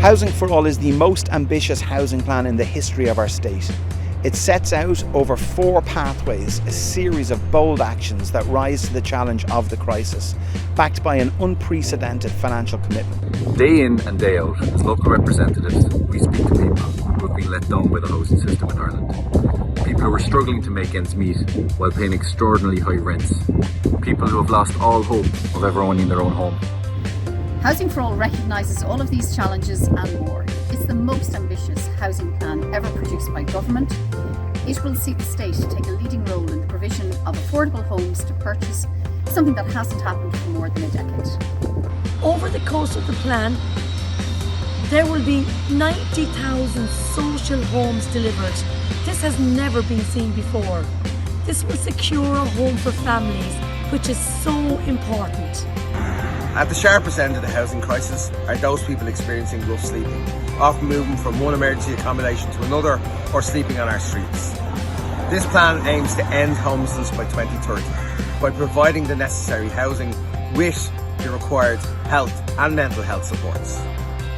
Housing for All is the most ambitious housing plan in the history of our state. It sets out over 4 pathways, a series of bold actions that rise to the challenge of the crisis, backed by an unprecedented financial commitment. Day in and day out, as local representatives, we speak to people who have been let down by the housing system in Ireland. People who are struggling to make ends meet while paying extraordinarily high rents. People who have lost all hope of ever owning their own home. Housing for All recognises all of these challenges and more. It's the most ambitious housing plan ever produced by government. It will see the state take a leading role in the provision of affordable homes to purchase, something that hasn't happened for more than a decade. Over the course of the plan, there will be 90,000 social homes delivered. This has never been seen before. This will secure a home for families, which is so important. At the sharpest end of the housing crisis are those people experiencing rough sleeping, often moving from one emergency accommodation to another or sleeping on our streets. This plan aims to end homelessness by 2030 by providing the necessary housing with the required health and mental health supports.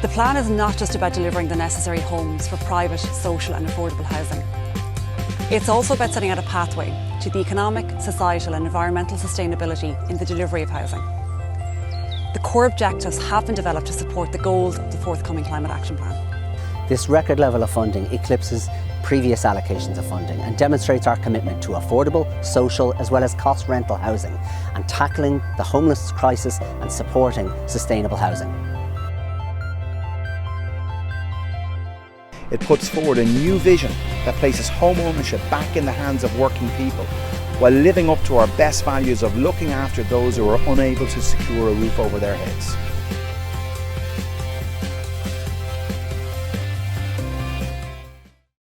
The plan is not just about delivering the necessary homes for private, social and affordable housing. It's also about setting out a pathway to the economic, societal and environmental sustainability in the delivery of housing. The core objectives have been developed to support the goals of the forthcoming Climate Action Plan. This record level of funding eclipses previous allocations of funding and demonstrates our commitment to affordable, social as well as cost rental housing and tackling the homelessness crisis and supporting sustainable housing. It puts forward a new vision that places home ownership back in the hands of working people, while living up to our best values of looking after those who are unable to secure a roof over their heads.